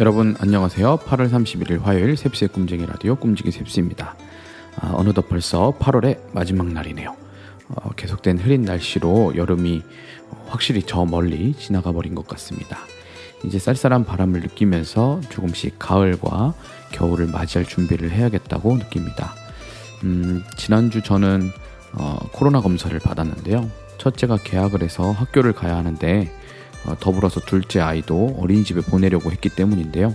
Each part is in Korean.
여러분 안녕하세요. 8월 31일 화요일 셉스의 꿈쟁이 라디오 꿈지기 셉스입니다. 어느덧 벌써 8월의 마지막 날이네요. 계속된 흐린 날씨로 여름이 확실히 저 멀리 지나가 버린 것 같습니다. 이제 쌀쌀한 바람을 느끼면서 조금씩 가을과 겨울을 맞이할 준비를 해야겠다고 느낍니다. 지난주 저는 코로나 검사를 받았는데요. 첫째가 개학을 해서 학교를 가야 하는데 더불어서 둘째 아이도 어린이집에 보내려고 했기 때문인데요.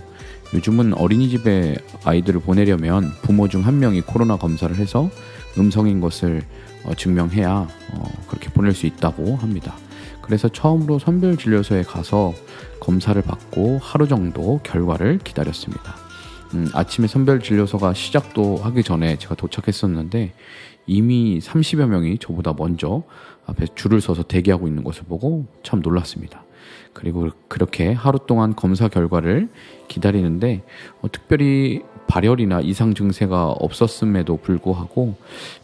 요즘은 어린이집에 아이들을 보내려면 부모 중 한 명이 코로나 검사를 해서 음성인 것을 증명해야 그렇게 보낼 수 있다고 합니다. 그래서 처음으로 선별진료소에 가서 검사를 받고 하루 정도 결과를 기다렸습니다. 아침에 선별진료소가 시작도 하기 전에 제가 도착했었는데 이미 30여 명이 저보다 먼저 앞에 줄을 서서 대기하고 있는 것을 보고 참 놀랐습니다. 그리고 그렇게 하루 동안 검사 결과를 기다리는데 특별히 발열이나 이상 증세가 없었음에도 불구하고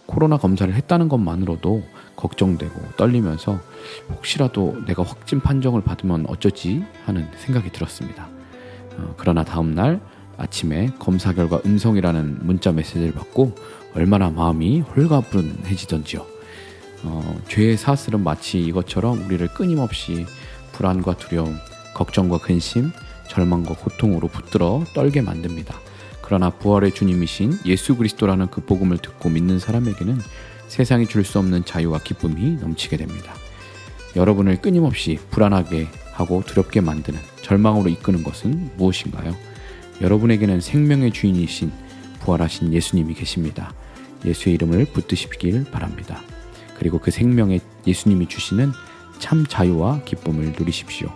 코로나 검사를 했다는 것만으로도 걱정되고 떨리면서 혹시라도 내가 확진 판정을 받으면 어쩌지 하는 생각이 들었습니다. 그러나 다음날 아침에 검사 결과 음성이라는 문자 메시지를 받고 얼마나 마음이 홀가분해지던지요. 죄의 사슬은 마치 이것처럼 우리를 끊임없이 불안과 두려움, 걱정과 근심, 절망과 고통으로 붙들어 떨게 만듭니다. 그러나 부활의 주님이신 예수 그리스도라는 그 복음을 듣고 믿는 사람에게는 세상이 줄 수 없는 자유와 기쁨이 넘치게 됩니다. 여러분을 끊임없이 불안하게 하고 두렵게 만드는 절망으로 이끄는 것은 무엇인가요? 여러분에게는 생명의 주인이신 부활하신 예수님이 계십니다. 예수의 이름을 붙드시길 바랍니다. 그리고 그 생명의 예수님이 주시는 참 자유와 기쁨을 누리십시오.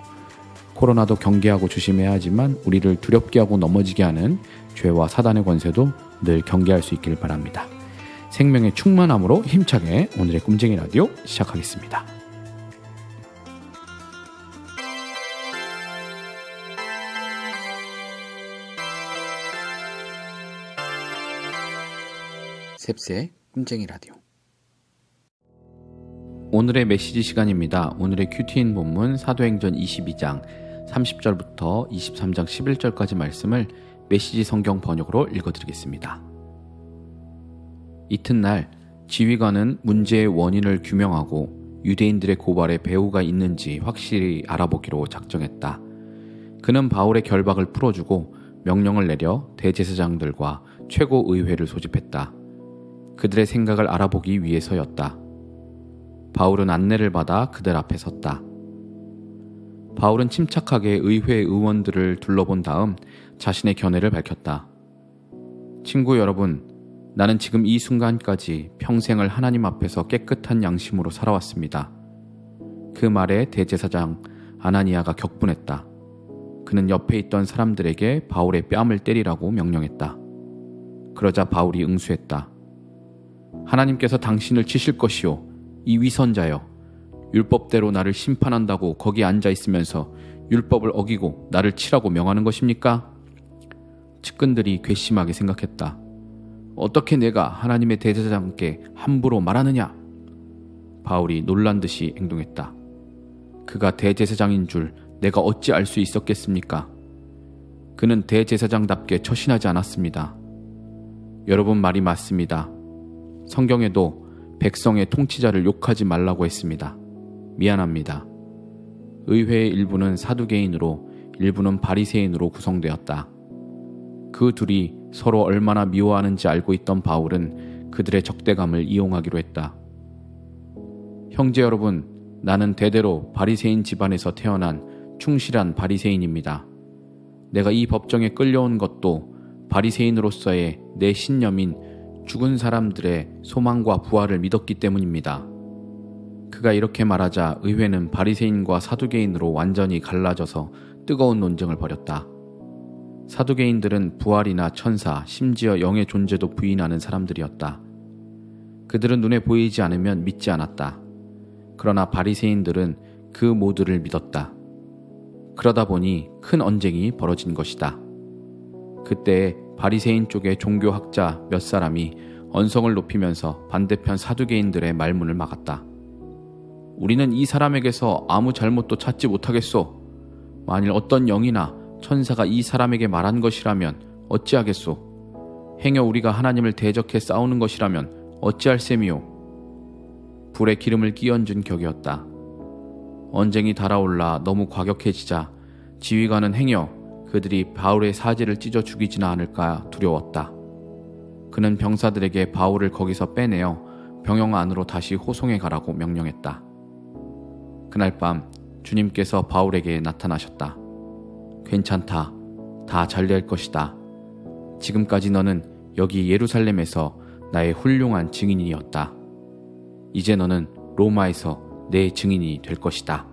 코로나도 경계하고 조심해야 하지만 우리를 두렵게 하고 넘어지게 하는 죄와 사단의 권세도 늘 경계할 수 있길 바랍니다. 생명의 충만함으로 힘차게 오늘의 꿈쟁이 라디오 시작하겠습니다. 셉스의 꿈쟁이 라디오. 오늘의 메시지 시간입니다. 오늘의 큐티인 본문 사도행전 22장 30절부터 23장 11절까지 말씀을 메시지 성경 번역으로 읽어드리겠습니다. 이튿날 지휘관은 문제의 원인을 규명하고 유대인들의 고발에 배후가 있는지 확실히 알아보기로 작정했다. 그는 바울의 결박을 풀어주고 명령을 내려 대제사장들과 최고의회를 소집했다. 그들의 생각을 알아보기 위해서였다. 바울은 안내를 받아 그들 앞에 섰다. 바울은 침착하게 의회 의원들을 둘러본 다음 자신의 견해를 밝혔다. 친구 여러분, 나는 지금 이 순간까지 평생을 하나님 앞에서 깨끗한 양심으로 살아왔습니다. 그 말에 대제사장 아나니아가 격분했다. 그는 옆에 있던 사람들에게 바울의 뺨을 때리라고 명령했다. 그러자 바울이 응수했다. 하나님께서 당신을 치실 것이요. 이 위선자여, 율법대로 나를 심판한다고 거기 앉아있으면서 율법을 어기고 나를 치라고 명하는 것입니까? 측근들이 괘씸하게 생각했다. 어떻게 내가 하나님의 대제사장께 함부로 말하느냐? 바울이 놀란 듯이 행동했다. 그가 대제사장인 줄 내가 어찌 알 수 있었겠습니까? 그는 대제사장답게 처신하지 않았습니다. 여러분 말이 맞습니다. 성경에도 백성의 통치자를 욕하지 말라고 했습니다. 미안합니다. 의회의 일부는 사두개인으로 일부는 바리새인으로 구성되었다. 그 둘이 서로 얼마나 미워하는지 알고 있던 바울은 그들의 적대감을 이용하기로 했다. 형제 여러분, 나는 대대로 바리새인 집안에서 태어난 충실한 바리새인입니다. 내가 이 법정에 끌려온 것도 바리새인으로서의 내 신념인 죽은 사람들의 소망과 부활을 믿었기 때문입니다. 그가 이렇게 말하자 의회는 바리새인과 사두개인으로 완전히 갈라져서 뜨거운 논쟁을 벌였다. 사두개인들은 부활이나 천사, 심지어 영의 존재도 부인하는 사람들이었다. 그들은 눈에 보이지 않으면 믿지 않았다. 그러나 바리새인들은 그 모두를 믿었다. 그러다 보니 큰 언쟁이 벌어진 것이다. 그때 바리새인 쪽의 종교학자 몇 사람이 언성을 높이면서 반대편 사두개인들의 말문을 막았다. 우리는 이 사람에게서 아무 잘못도 찾지 못하겠소. 만일 어떤 영이나 천사가 이 사람에게 말한 것이라면 어찌하겠소? 행여 우리가 하나님을 대적해 싸우는 것이라면 어찌할 셈이요? 불에 기름을 끼얹은 격이었다. 언쟁이 달아올라 너무 과격해지자 지휘관은 행여 그들이 바울의 사지를 찢어 죽이지나 않을까 두려웠다. 그는 병사들에게 바울을 거기서 빼내어 병영 안으로 다시 호송해 가라고 명령했다. 그날 밤 주님께서 바울에게 나타나셨다. 괜찮다. 다 잘될 것이다. 지금까지 너는 여기 예루살렘에서 나의 훌륭한 증인이었다. 이제 너는 로마에서 내 증인이 될 것이다.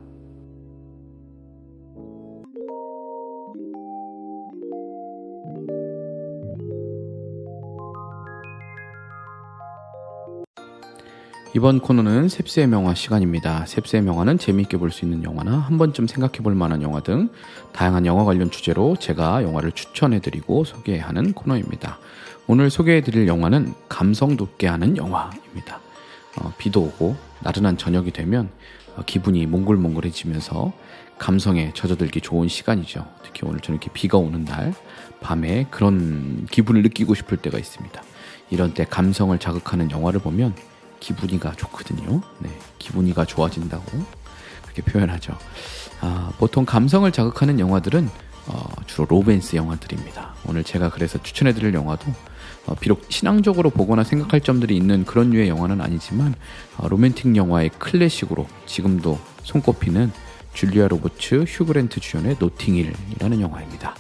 이번 코너는 셉스의 명화 시간입니다. 셉스의 명화는 재미있게 볼 수 있는 영화나 한 번쯤 생각해 볼 만한 영화 등 다양한 영화 관련 주제로 제가 영화를 추천해드리고 소개하는 코너입니다. 오늘 소개해드릴 영화는 감성 돋게 하는 영화입니다. 비도 오고 나른한 저녁이 되면 기분이 몽글몽글해지면서 감성에 젖어들기 좋은 시간이죠. 특히 오늘 저는 이렇게 비가 오는 날 밤에 그런 기분을 느끼고 싶을 때가 있습니다. 이런 때 감성을 자극하는 영화를 보면 기분이가 좋거든요. 네, 기분이가 좋아진다고 그렇게 표현하죠. 보통 감성을 자극하는 영화들은 주로 로맨스 영화들입니다. 오늘 제가 그래서 추천해드릴 영화도 비록 신앙적으로 보거나 생각할 점들이 있는 그런 류의 영화는 아니지만 로맨틱 영화의 클래식으로 지금도 손꼽히는 줄리아 로버츠, 휴 그랜트 주연의 노팅힐이라는 영화입니다.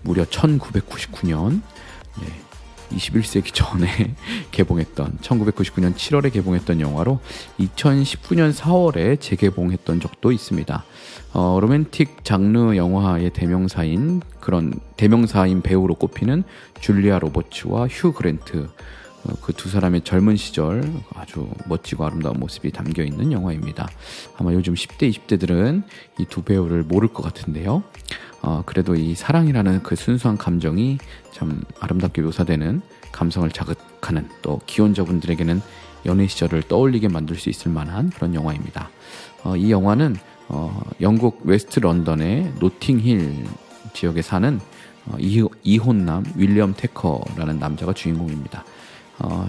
무려 1999년 21세기 전에 개봉했던 1999년 7월에 개봉했던 영화로 2019년 4월에 재개봉했던 적도 있습니다. 로맨틱 장르 영화의 대명사인 배우로 꼽히는 줄리아 로버츠와 휴 그랜트 그 두 사람의 젊은 시절 아주 멋지고 아름다운 모습이 담겨있는 영화입니다. 아마 요즘 10대, 20대들은 이 두 배우를 모를 것 같은데요. 그래도 이 사랑이라는 그 순수한 감정이 참 아름답게 묘사되는 감성을 자극하는 또 기혼자분들에게는 연애 시절을 떠올리게 만들 수 있을 만한 그런 영화입니다. 이 영화는 영국 웨스트 런던의 노팅힐 지역에 사는 이혼남 윌리엄 테커라는 남자가 주인공입니다.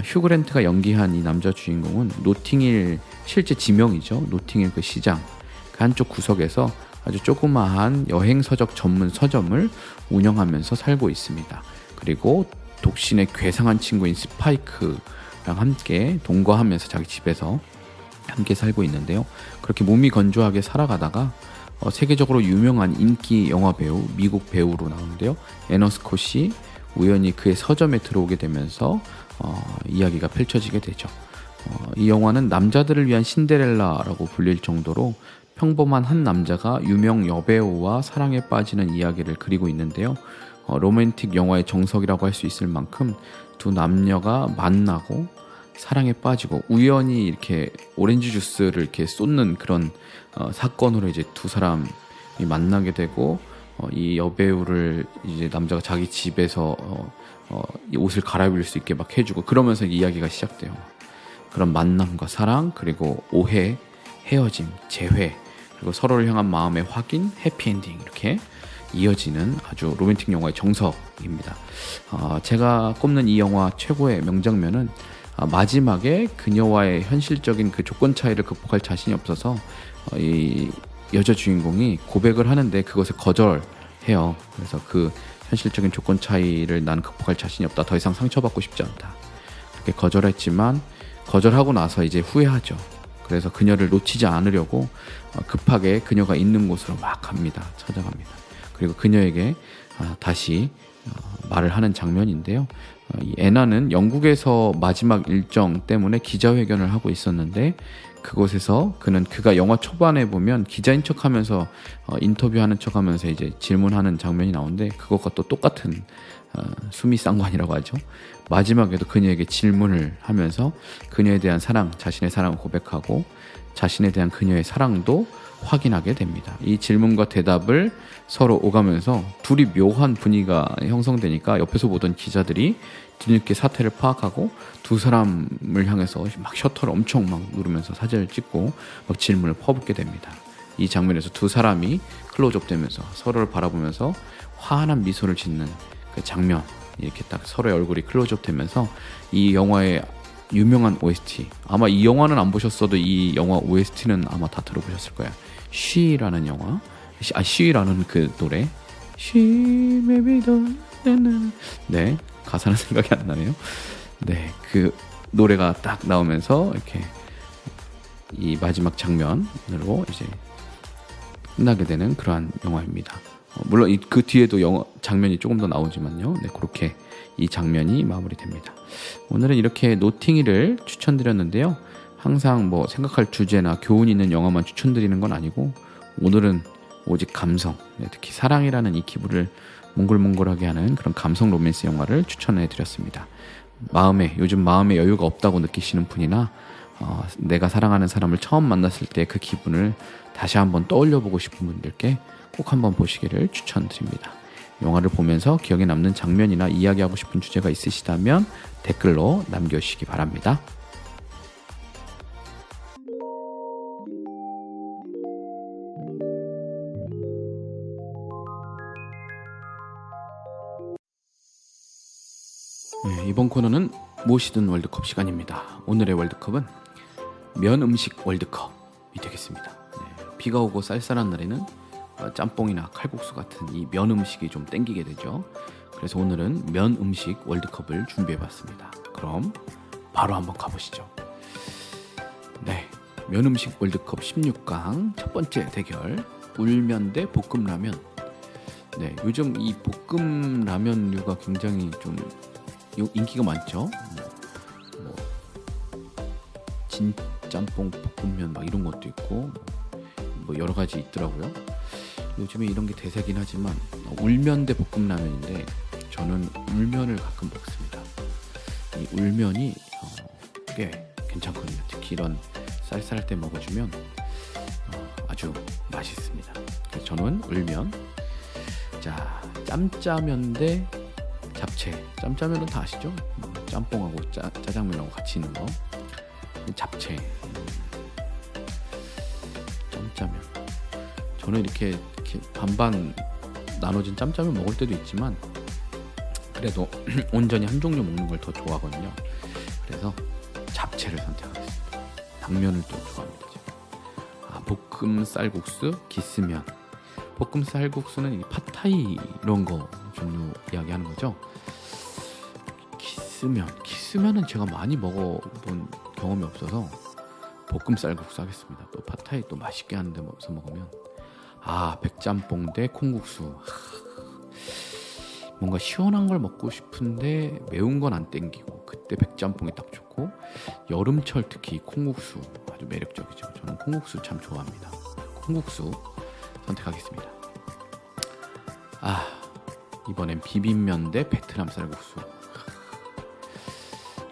휴 그랜트가 연기한 이 남자 주인공은 노팅힐 실제 지명이죠. 노팅힐 그 시장 그 한쪽 구석에서 아주 조그마한 여행 서적 전문 서점을 운영하면서 살고 있습니다. 그리고 독신의 괴상한 친구인 스파이크랑 함께 동거하면서 자기 집에서 함께 살고 있는데요. 그렇게 몸이 건조하게 살아가다가 세계적으로 유명한 인기 영화 배우, 미국 배우로 나오는데요. 애너 스콧이 우연히 그의 서점에 들어오게 되면서 이야기가 펼쳐지게 되죠. 이 영화는 남자들을 위한 신데렐라라고 불릴 정도로 평범한 한 남자가 유명 여배우와 사랑에 빠지는 이야기를 그리고 있는데요. 로맨틱 영화의 정석이라고 할 수 있을 만큼 두 남녀가 만나고 사랑에 빠지고 우연히 이렇게 오렌지 주스를 이렇게 쏟는 그런 사건으로 이제 두 사람이 만나게 되고 이 여배우를 이제 남자가 자기 집에서 옷을 갈아입을 수 있게 막 해주고 그러면서 이야기가 시작돼요. 그런 만남과 사랑 그리고 오해, 헤어짐, 재회 그리고 서로를 향한 마음의 확인, 해피엔딩 이렇게 이어지는 아주 로맨틱 영화의 정석입니다. 제가 꼽는 이 영화 최고의 명장면은 마지막에 그녀와의 현실적인 그 조건 차이를 극복할 자신이 없어서 이 여자 주인공이 고백을 하는데 그것을 거절해요. 그래서 그 현실적인 조건 차이를 난 극복할 자신이 없다. 더 이상 상처받고 싶지 않다. 그렇게 거절했지만 거절하고 나서 이제 후회하죠. 그래서 그녀를 놓치지 않으려고 급하게 그녀가 있는 곳으로 막 갑니다. 찾아갑니다. 그리고 그녀에게 다시 말을 하는 장면인데요. 이 애나는 영국에서 마지막 일정 때문에 기자회견을 하고 있었는데 그곳에서 그가 영화 초반에 보면 기자인 척하면서 인터뷰하는 척하면서 이제 질문하는 장면이 나오는데 그것과 또 똑같은 수미상관이라고 하죠. 마지막에도 그녀에게 질문을 하면서 그녀에 대한 사랑, 자신의 사랑을 고백하고 자신에 대한 그녀의 사랑도 확인하게 됩니다. 이 질문과 대답을 서로 오가면서 둘이 묘한 분위기가 형성되니까 옆에서 보던 기자들이 뒤늦게 사태를 파악하고 두 사람을 향해서 막 셔터를 엄청 막 누르면서 사진을 찍고 막 질문을 퍼붓게 됩니다. 이 장면에서 두 사람이 클로즈업 되면서 서로를 바라보면서 환한 미소를 짓는 그 장면, 이렇게 딱 서로의 얼굴이 클로즈업 되면서 이 영화의 유명한 OST, 아마 이 영화는 안 보셨어도 이 영화 OST는 아마 다 들어보셨을 거야. She라는 영화, She라는 그 노래, She maybe don't, 네, 가사는 생각이 안 나네요. 네, 그 노래가 딱 나오면서 이렇게 이 마지막 장면으로 이제 끝나게 되는 그러한 영화입니다. 물론 그 뒤에도 장면이 조금 더 나오지만요. 네, 그렇게 이 장면이 마무리됩니다. 오늘은 이렇게 노팅힐을 추천드렸는데요. 항상 뭐 생각할 주제나 교훈 있는 영화만 추천드리는 건 아니고, 오늘은 오직 감성, 특히 사랑이라는 이 기분을 몽글몽글하게 하는 그런 감성 로맨스 영화를 추천해 드렸습니다. 요즘 마음에 여유가 없다고 느끼시는 분이나 내가 사랑하는 사람을 처음 만났을 때 그 기분을 다시 한번 떠올려 보고 싶은 분들께 꼭 한번 보시기를 추천드립니다. 영화를 보면서 기억에 남는 장면이나 이야기하고 싶은 주제가 있으시다면 댓글로 남겨주시기 바랍니다. 네, 이번 코너는 무엇이든 월드컵 시간입니다. 오늘의 월드컵은 면 음식 월드컵이 되겠습니다. 네, 비가 오고 쌀쌀한 날에는 짬뽕이나 칼국수 같은 이 면 음식이 좀 땡기게 되죠. 그래서 오늘은 면 음식 월드컵을 준비해봤습니다. 그럼 바로 한번 가보시죠. 네, 면 음식 월드컵 16강 첫 번째 대결, 울면 대 볶음라면. 네, 요즘 이 볶음라면류가 굉장히 좀 인기가 많죠. 뭐 진짬뽕 볶음면 막 이런 것도 있고 뭐 여러 가지 있더라고요. 요즘에 이런 게 대세긴 하지만 울면 대 볶음라면인데 저는 울면을 가끔 먹습니다. 이 울면이 꽤 괜찮거든요. 특히 이런 쌀쌀할 때 먹어주면 아주 맛있습니다. 그래서 저는 울면. 자, 짬짜면 대 잡채. 짬짜면은 다 아시죠? 짬뽕하고 짜장면하고 같이 있는 거. 잡채. 짬짜면. 저는 이렇게 반반 나눠진 짬짜면 먹을 때도 있지만 그래도 온전히 한 종류 먹는 걸 더 좋아하거든요. 그래서 잡채를 선택하겠습니다. 당면을 또 좋아합니다. 제가. 볶음 쌀국수, 기스면. 볶음 쌀국수는 팟타이 이런 거 종류 이야기하는 거죠. 기스면은 제가 많이 먹어본 경험이 없어서 볶음 쌀국수 하겠습니다. 또 팟타이 또 맛있게 하는데 먹으면 백짬뽕 대 콩국수. 뭔가 시원한 걸 먹고 싶은데 매운 건 안 땡기고, 그때 백짬뽕이 딱 좋고, 여름철 특히 콩국수 아주 매력적이죠. 저는 콩국수 참 좋아합니다. 콩국수 선택하겠습니다. 이번엔 비빔면 대 베트남 쌀국수.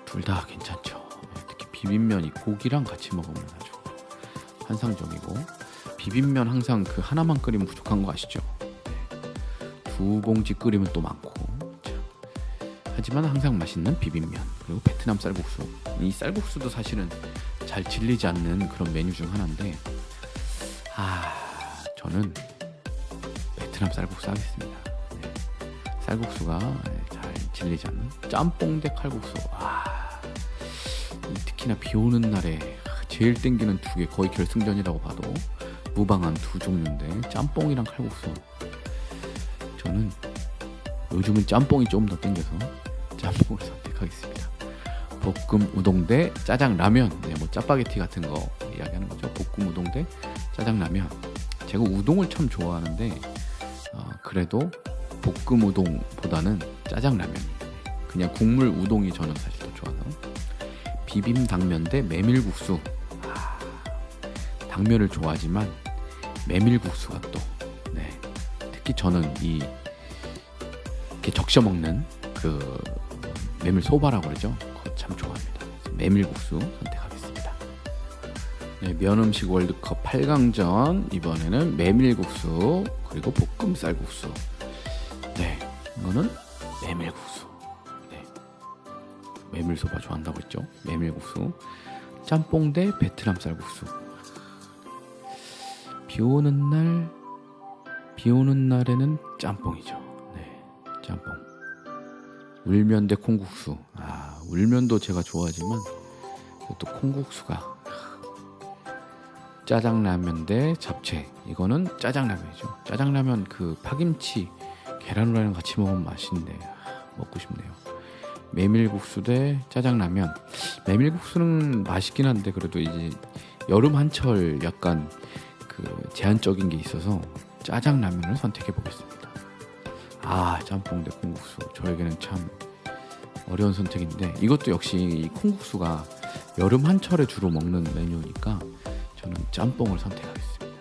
둘 다 괜찮죠. 특히 비빔면이 고기랑 같이 먹으면 아주 환상적이고, 비빔면 항상 그 하나만 끓이면 부족한 거 아시죠? 두 봉지 끓이면 또 많고. 하지만 항상 맛있는 비빔면. 그리고 베트남 쌀국수. 이 쌀국수도 사실은 잘 질리지 않는 그런 메뉴 중 하나인데 저는 베트남 쌀국수 하겠습니다. 네. 쌀국수가 잘 질리지 않는 짬뽕 대 칼국수. 특히나 비 오는 날에 제일 땡기는 두 개, 거의 결승전이라고 봐도 무방한 두 종류인데, 짬뽕이랑 칼국수. 저는 요즘은 짬뽕이 좀 더 땡겨서 짬뽕을 선택하겠습니다. 볶음 우동 대 짜장 라면. 뭐 짜파게티 같은 거 이야기하는 거죠. 볶음 우동 대 짜장 라면. 제가 우동을 참 좋아하는데 그래도 볶음 우동보다는 짜장 라면. 그냥 국물 우동이 저는 사실 더 좋아서. 비빔 당면 대 메밀국수. 당면을 좋아하지만 메밀국수가 또 특히 저는 이렇게 적셔 먹는 그 메밀 소바라고 그러죠. 그거 참 좋아합니다. 메밀국수 선택하겠습니다. 네, 면 음식 월드컵 8강전, 이번에는 메밀국수 그리고 볶음 쌀국수. 네, 이거는 메밀국수. 네, 메밀소바 좋아한다고 했죠. 메밀국수. 짬뽕 대 베트남 쌀국수. 비 오는 날에는 짬뽕이죠. 네, 짬뽕. 울면 대 콩국수. 울면도 제가 좋아하지만 또 콩국수가. 짜장라면 대 잡채. 이거는 짜장라면이죠. 짜장라면 그 파김치 계란후라이랑 같이 먹으면 맛있는데 먹고 싶네요. 메밀국수 대 짜장라면. 메밀국수는 맛있긴 한데 그래도 이제 여름 한철 약간 그 제한적인 게 있어서 짜장라면을 선택해 보겠습니다. 짬뽕 대 콩국수. 저에게는 참 어려운 선택인데 이것도 역시 이 콩국수가 여름 한철에 주로 먹는 메뉴니까 저는 짬뽕을 선택하겠습니다.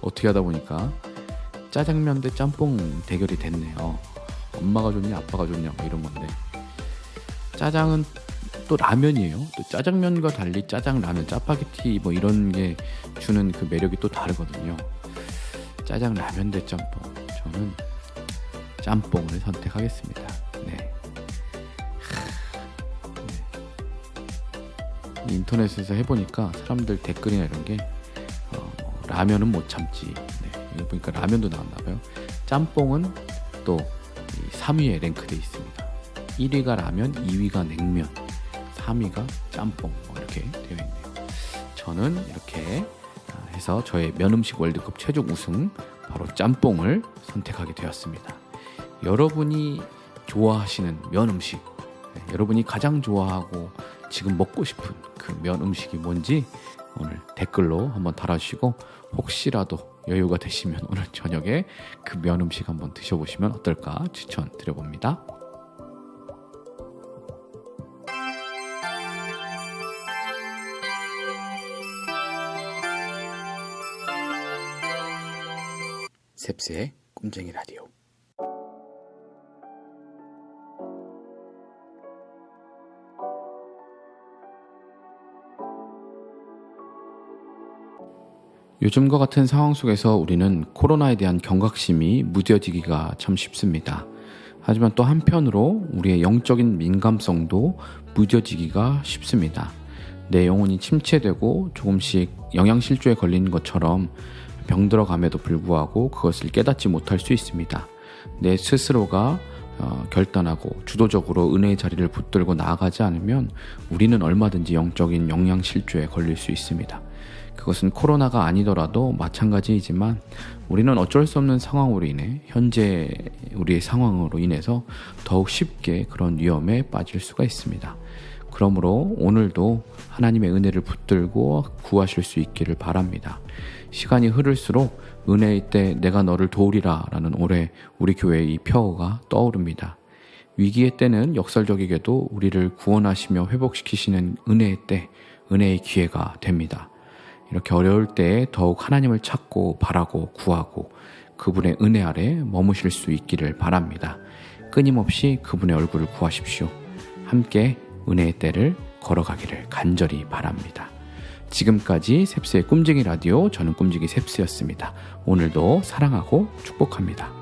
어떻게 하다 보니까 짜장면 대 짬뽕 대결이 됐네요. 엄마가 좋냐 아빠가 좋냐 뭐 이런 건데, 짜장은 또 라면이에요. 또 짜장면과 달리 짜장라면, 짜파게티 뭐 이런 게 주는 그 매력이 또 다르거든요. 짜장라면 대 짬뽕. 저는 짬뽕을 선택하겠습니다. 네. 인터넷에서 해보니까 사람들 댓글이나 이런 게 라면은 못 참지. 네. 이거 보니까 라면도 나왔나봐요. 짬뽕은 또 3위에 랭크되어 있습니다. 1위가 라면, 2위가 냉면, 3위가 짬뽕 이렇게 되어 있네요. 저는 이렇게 해서 저의 면음식 월드컵 최종 우승 바로 짬뽕을 선택하게 되었습니다. 여러분이 좋아하시는 면음식, 여러분이 가장 좋아하고 지금 먹고 싶은 그 면음식이 뭔지 오늘 댓글로 한번 달아주시고, 혹시라도 여유가 되시면 오늘 저녁에 그 면음식 한번 드셔보시면 어떨까 추천드려봅니다. 셉스의 꿈쟁이 라디오. 요즘과 같은 상황 속에서 우리는 코로나에 대한 경각심이 무뎌지기가 참 쉽습니다. 하지만 또 한편으로 우리의 영적인 민감성도 무뎌지기가 쉽습니다. 내 영혼이 침체되고 조금씩 영양실조에 걸리는 것처럼 병들어감에도 불구하고 그것을 깨닫지 못할 수 있습니다. 내 스스로가 결단하고 주도적으로 은혜의 자리를 붙들고 나아가지 않으면 우리는 얼마든지 영적인 영양실조에 걸릴 수 있습니다. 그것은 코로나가 아니더라도 마찬가지이지만 우리는 어쩔 수 없는 상황으로 인해 현재 우리의 상황으로 인해서 더욱 쉽게 그런 위험에 빠질 수가 있습니다. 그러므로 오늘도 하나님의 은혜를 붙들고 구하실 수 있기를 바랍니다. 시간이 흐를수록 은혜의 때 내가 너를 도우리라 라는 올해 우리 교회의 이 표어가 떠오릅니다. 위기의 때는 역설적이게도 우리를 구원하시며 회복시키시는 은혜의 때, 은혜의 기회가 됩니다. 이렇게 어려울 때에 더욱 하나님을 찾고 바라고 구하고 그분의 은혜 아래 머무실 수 있기를 바랍니다. 끊임없이 그분의 얼굴을 구하십시오. 함께 은혜의 때를 걸어가기를 간절히 바랍니다. 지금까지 셉스의 꿈쟁이 라디오, 저는 꿈쟁이 셉스였습니다. 오늘도 사랑하고 축복합니다.